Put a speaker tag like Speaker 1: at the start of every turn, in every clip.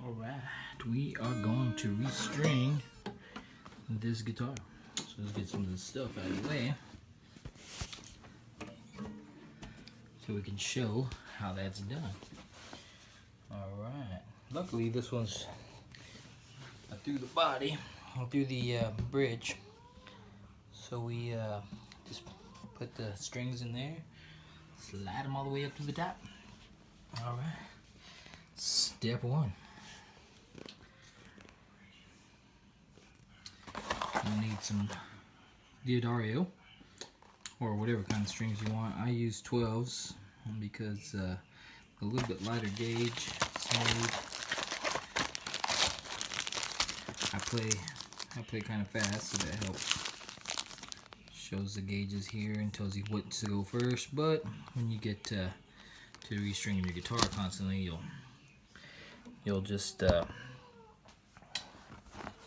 Speaker 1: Alright, we are going to restring this guitar. So let's get some of this stuff out of the way so we can show how that's done. Alright, luckily this one's through the body, through the bridge. So we just put the strings in there, slide them all the way up to the top. Alright, step one. You'll need some Diodario or whatever kind of strings you want. I use 12s because a little bit lighter gauge, smooth. I play kind of fast, so that helps. Shows the gauges here and tells you what to go first. But when you get to restringing your guitar constantly, you'll just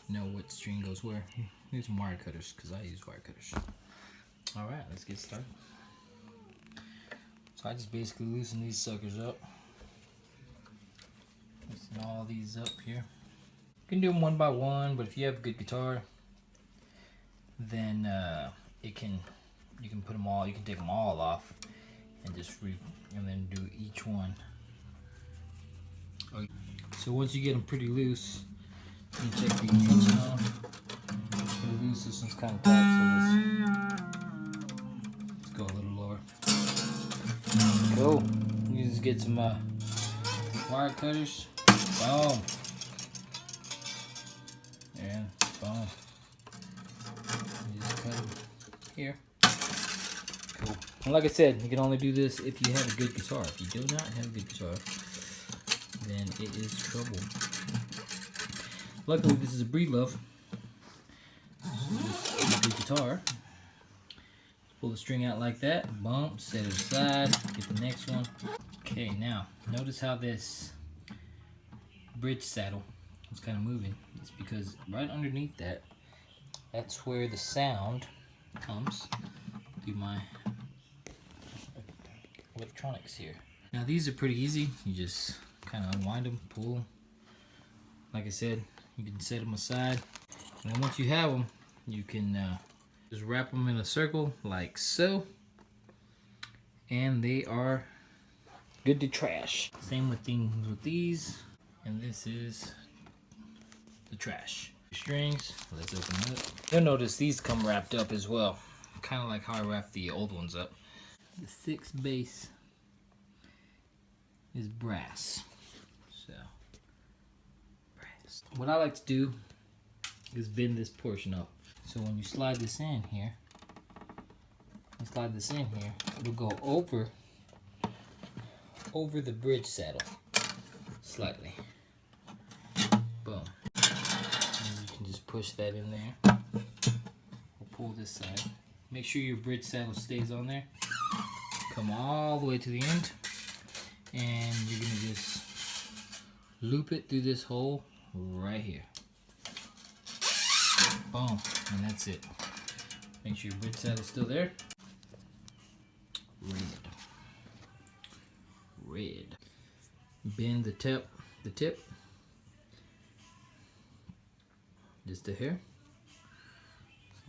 Speaker 1: know what string goes where. Use some wire cutters because I use wire cutters. Alright, let's get started. So I just basically loosen these suckers up. Loosen all these up here. You can do them one by one, but if you have a good guitar, then you can put them all. You can take them all off and just and then do each one. Okay. So once you get them pretty loose, you can check the tension on them. Pretty loose. This one's kind of tight, so let's go a little lower. Go. You just get some wire cutters. Boom. And boom. You just cut them here. Cool. And like I said, you can only do this if you have a good guitar. If you do not have a good guitar, then it is trouble. Luckily, this is a Breedlove. This is a good guitar. Pull the string out like that. Bump. Set it aside. Get the next one. Okay, now notice how this bridge saddle is kind of moving. It's because right underneath that, that's where the sound comes through my electronics here. Now these are pretty easy. You just kind of unwind them, pull them. Like I said, you can set them aside. And then once you have them, you can just wrap them in a circle like so. And they are good to trash. Same with things with these. And this is the trash. Strings, let's open it up. You'll notice these come wrapped up as well. Kind of like how I wrapped the old ones up. The 6th bass is brass. So, brass. What I like to do is bend this portion up. So when you slide this in here, it'll go over the bridge saddle slightly. Boom. And you can just push that in there. We'll pull this side. Make sure your bridge saddle stays on there. Come all the way to the end. And you're going to just loop it through this hole right here. Boom. And that's it. Make sure your bridge saddle's still there. Red. Bend the tip. Just a hair.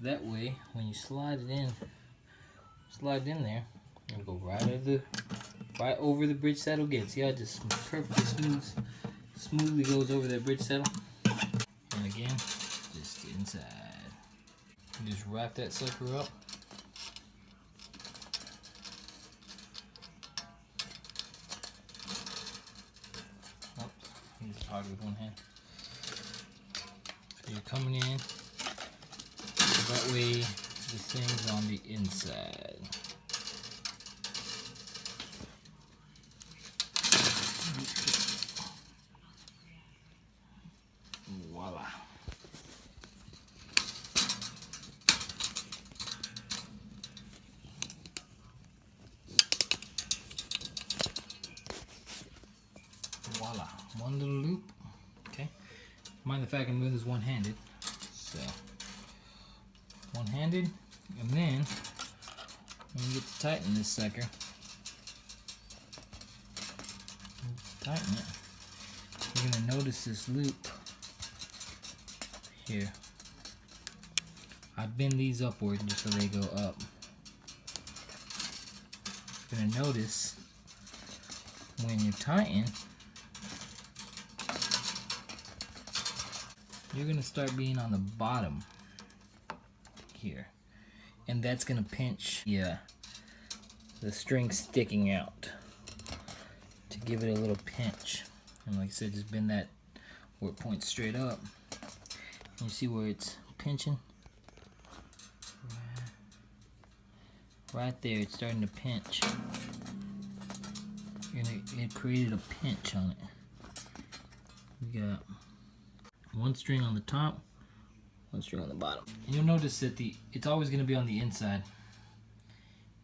Speaker 1: That way, when you slide it in there, it'll go right over the bridge saddle again. See how it just perfectly smoothly goes over that bridge saddle. And again, just inside. You just wrap that sucker up. Oops, it's hard with one hand. So you're coming in. That way, this thing's on the inside. Voila. Voila. One little loop. Okay. Mind the fact I'm doing this one-handed. So. One-handed, and then when you get to tighten this sucker, tighten it, you're going to notice this loop here. I bend these upward just so they go up. You're gonna notice when you tighten, you're gonna start being on the bottom here, and that's gonna pinch the string sticking out to give it a little pinch. And like I said, just bend that where it points straight up. And you see where it's pinching? Right there, it's starting to pinch. It created a pinch on it. You got one string on the top, one string on the bottom. And you'll notice that it's always going to be on the inside.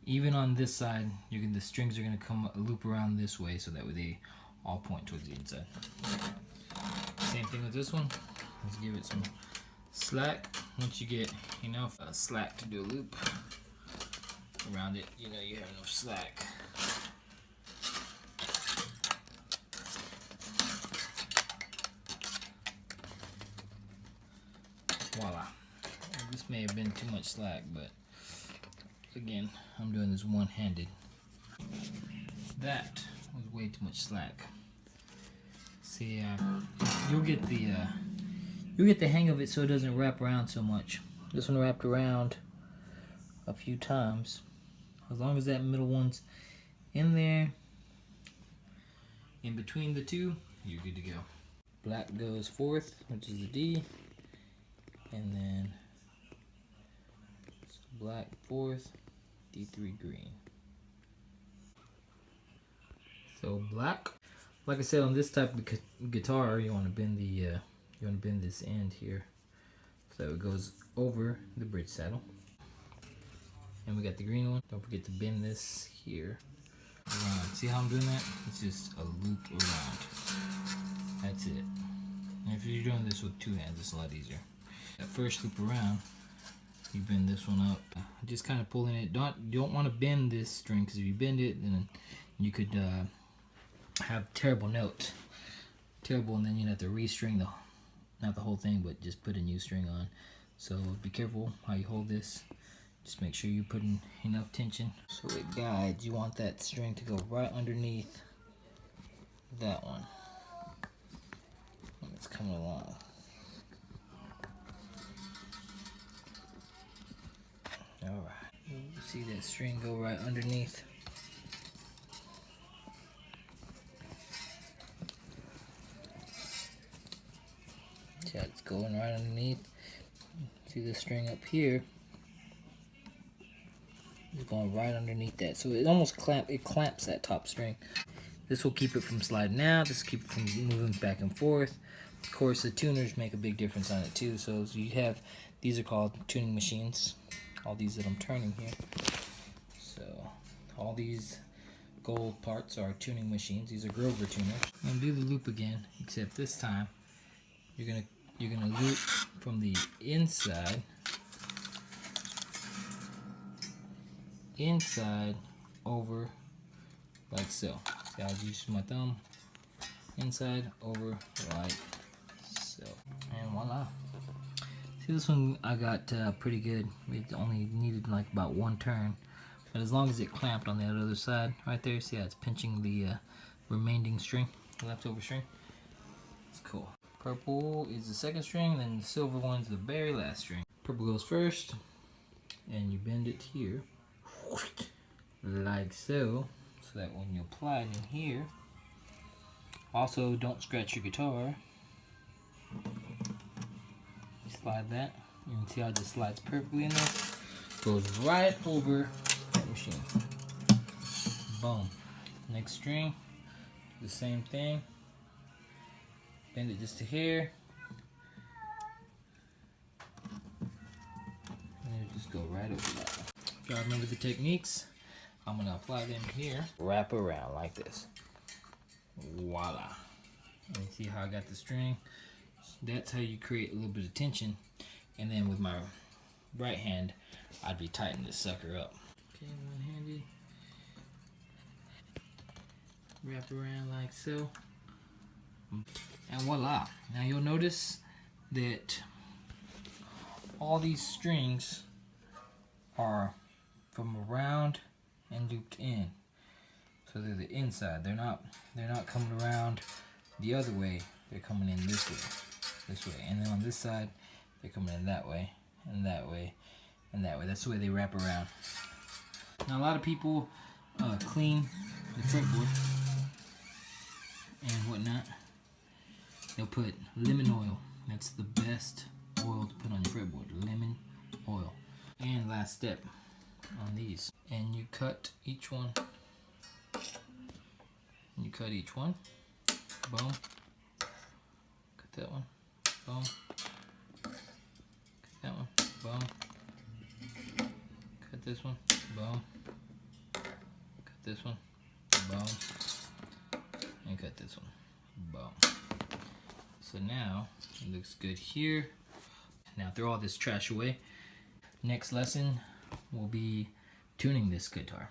Speaker 1: Even on this side, the strings are going to come loop around this way, so that way they all point towards the inside. Same thing with this one. Let's give it some slack. Once you get enough slack to do a loop around it, you know you have enough slack. Voila. This may have been too much slack, but again, I'm doing this one-handed. That was way too much slack. See, you'll get the hang of it, so it doesn't wrap around so much. This one wrapped around a few times. As long as that middle one's in there, in between the two, you're good to go. Black goes fourth, which is the D, and then black fourth, D3 green. So black, like I said, on this type of guitar, you want to bend this end here, so it goes over the bridge saddle. And we got the green one. Don't forget to bend this here around. See how I'm doing that? It's just a loop around. That's it. And if you're doing this with two hands, it's a lot easier. That first loop around, you bend this one up. Just kind of pulling it. You don't want to bend this string, because if you bend it, then you could have terrible notes. Terrible, and then you'd have to restring not the whole thing, but just put a new string on. So be careful how you hold this. Just make sure you're putting enough tension so it guides. You want that string to go right underneath that one when it's coming along. Alright, you see that string go right underneath. See how it's going right underneath? See the string up here? It's going right underneath that, so it almost clamps that top string. This will keep it from sliding out. This will keep it from moving back and forth. Of course, the tuners make a big difference on it too. So you have, these are called tuning machines. All these that I'm turning here. So all these gold parts are tuning machines. These are Grover tuners. I'm gonna do the loop again, except this time you're gonna loop from the inside over like so. See, I'll use my thumb inside over like so, and voila. See, this one I got pretty good. It only needed like about one turn, but as long as it clamped on the other side right there, see how it's pinching the remaining string, the leftover string. It's cool. Purple is the second string, and then the silver one's the very last string. Purple goes first, and you bend it here like so, so that when you apply it in here, also don't scratch your guitar. Slide that. You can see how it just slides perfectly in there. Goes right over that machine. Boom. Next string, the same thing. Bend it just to here. And it'll just go right over that. If y'all remember the techniques, I'm gonna apply them here. Wrap around like this. Voila. And see how I got the string? That's how you create a little bit of tension. And then with my right hand, I'd be tightening this sucker up. Okay, one-handed. Wrap around like so. And voila. Now you'll notice that all these strings are from around and looped in. So they're the inside. They're not coming around the other way. They're coming in this way. And then on this side, they're coming in that way, and that way, and that way. That's the way they wrap around. Now a lot of people clean the fretboard and whatnot. They'll put lemon oil. That's the best oil to put on your fretboard. Lemon oil. And last step on these. And you cut each one. You cut each one. Boom. Cut that one. Boom. Cut that one. Boom. Cut this one. Boom. Cut this one. Boom. And cut this one. Boom. So now it looks good here. Now throw all this trash away. Next lesson will be tuning this guitar.